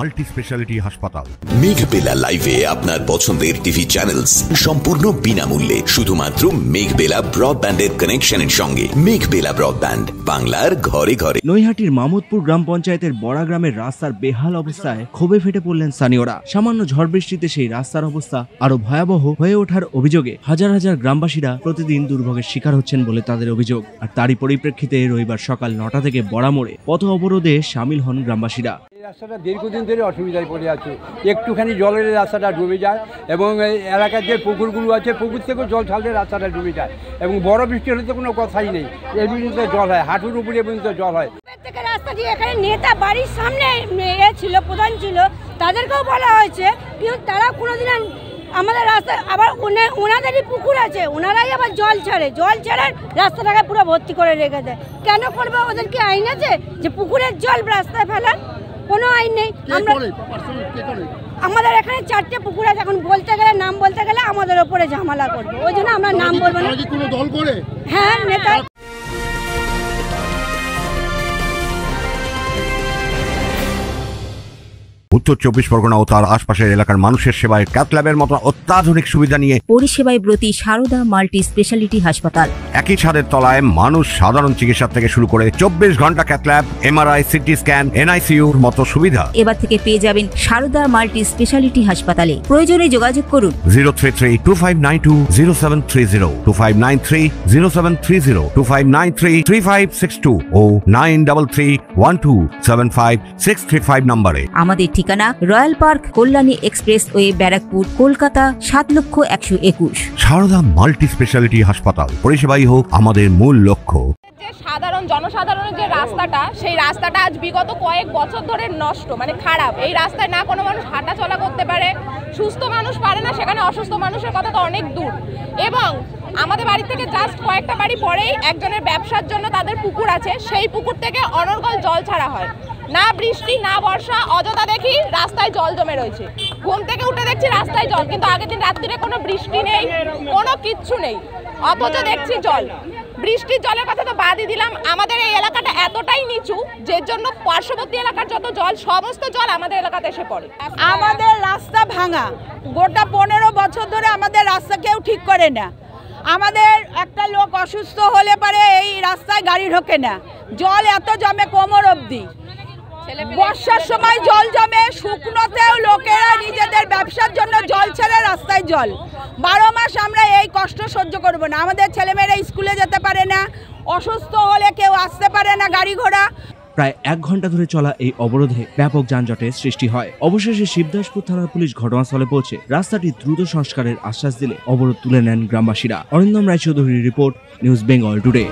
Multi speciality হাসপাতাল। মেঘবেলা লাইভে আপনার পছন্দের টিভি চ্যানেলস সম্পূর্ণ বিনামূল্যে, শুধুমাত্র মেঘবেলা ব্রডব্যান্ডের কানেকশনের সঙ্গে। মেঘবেলা ব্রডব্যান্ড, বাংলার ঘরে ঘরে। নৈহাটির মামুদপুর গ্রাম পঞ্চায়েতের বড়া গ্রামের রাস্তার বেহাল অবস্থায় ক্ষোভে ফেটে পড়লেন স্থানীয়রা। সামান্য ঝড় বৃষ্টিতে সেই রাস্তার অবস্থা আরো ভয়াবহ হয়ে ওঠার অভিযোগে হাজার হাজার গ্রামবাসীরা প্রতিদিন দুর্ভোগের শিকার হচ্ছেন বলে তাদের অভিযোগ। আর তারই পরিপ্রেক্ষিতে রবিবার সকাল 9টা থেকে বড়া মোড়ে পথ অবরোধে সামিল হন গ্রামবাসীরা। রাস্তাটা দীর্ঘদিন ধরে অসুবিধায় পড়ে আছে, একটুখানি জলের রাস্তাটা ডুবে যায় এবং এই এলাকার যে পুকুরগুলো আছে পুকুর থেকেও জল ছাড়লে রাস্তাটা ডুবে যায় এবং বড় বৃষ্টি হলে তো কোনো কথাই নেই, এই পর্যন্ত জল হয়, হাঁটুর উপরে পর্যন্ত জল হয়। প্রত্যেক রাস্তা দিয়ে এখানে নেতা বাড়ির সামনে ছিল, প্রধান ছিল, তাদেরকেও বলা হয়েছে, কিন্তু তারা কোনোদিন আমাদের রাস্তা আবার ওনাদেরই পুকুর আছে, ওনারাই আবার জল ছাড়ে রাস্তাটাকে পুরো ভর্তি করে রেখে দেয়। কেন করবে? ওদের কি আইন আছে যে পুকুরের জল রাস্তায় ফেলার? কোনো আইন নেই। আমাদের এখানে 4টে পুকুর আছে, এখন বলতে গেলে নাম বলতে গেলে আমাদের ওপরে ঝামেলা করবে, ওই জন্য আমরা নাম বলবো না। হ্যাঁ, নেতা উত্তর 24 পরগনা ও তার আশপাশের এলাকার মানুষের সেবায় ক্যাথ ল্যাবের মতো অত্যাধুনিক সুবিধা নিয়ে পরিষেবায় ব্রতী সারদা মাল্টি স্পেশালিটি হাসপাতাল। একই ছাদের তলায় মানুষ সাধারণ চিকিৎসা থেকে শুরু করে 24 ঘন্টা cath lab, MRI, CT scan, এনআইসিইউর মতো সুবিধা এবার থেকে পেয়ে যাবেন সারদা মাল্টি স্পেশালিটি হাসপাতালে। প্রয়োজনে যোগাযোগ করুন 033-2592-0730, 2593-0730, 2593-3562 ও 9331275635 নম্বরে। আমাদের ঠিকানা Royal Park, Kalyani expressway, Barrackpore, Kolkata 7,01,021। Sarada multi speciality হাসপাতাল, পরিষেবাই হোক আমাদের মূল লক্ষ্য। সাধারণ জনসাধারণের যে রাস্তাটা, সেই রাস্তাটা আজ বিগত কয়েক বছর ধরে নষ্ট, মানে খারাপ। এই রাস্তায় না কোনো মানুষ হাঁটা চলা করতে পারে, সুস্থ মানুষ পারে না, সেখানে অসুস্থ মানুষের কথা তো অনেক দূর। এবং আমাদের বাড়ি থেকে জাস্ট কয়েকটা বাড়ি পরেই একজনের ব্যবসার জন্য তাদের পুকুর আছে, সেই পুকুর থেকে অনর্গল জল ছাড়া হয়। না বৃষ্টি না বর্ষা, অযথা দেখি রাস্তায় জল জমে রয়েছে। ঘুম থেকে উঠে দেখছি রাস্তায় জল, কিন্তু আগের দিন রাত্রিরে কোনো বৃষ্টি নেই, কোনো কিচ্ছু নেই, অথচ দেখছি জল। বৃষ্টির জলের কথা তো বাদই দিলাম, আমাদের এই এলাকাটা এতটাই নিচু যে জন্য পার্শ্ববর্তী এলাকার যত জল, সমস্ত জল আমাদের এলাকাতে এসে পড়ে। আমাদের রাস্তা ভাঙা, গোটা 15 বছর ধরে আমাদের রাস্তা কেউ ঠিক করে না। আমাদের একটা লোক অসুস্থ হলে পারে এই রাস্তায় গাড়ি ঢোকে না, জল এত জমে কোমর অবধি। বর্ষার সময় জল জমে, শুকনোতেও লোকেরা নিজেদের ব্যবসার জন্য জল ছেড়ে রাস্তায় জল। 12 মাস আমরা এই কষ্ট সহ্য করব না। আমাদের ছেলেমেয়েরা স্কুলে যেতে পারে না, অসুস্থ হলে কেউ আসতে পারে না গাড়ি ঘোড়া। প্রায় 1 ঘন্টা ধরে চলা এই অবরোধে ব্যাপক যানজটের সৃষ্টি হয়। অবশেষে শিবদাসপুর থানার পুলিশ ঘটনাস্থলে পৌঁছে রাস্তাটি দ্রুত সংস্কারের আশ্বাস দিলে অবরোধ তুলে নেন গ্রামবাসীরা। অরিন্দম রায়চৌধুরীর রিপোর্ট, নিউজ বেঙ্গল টুডে।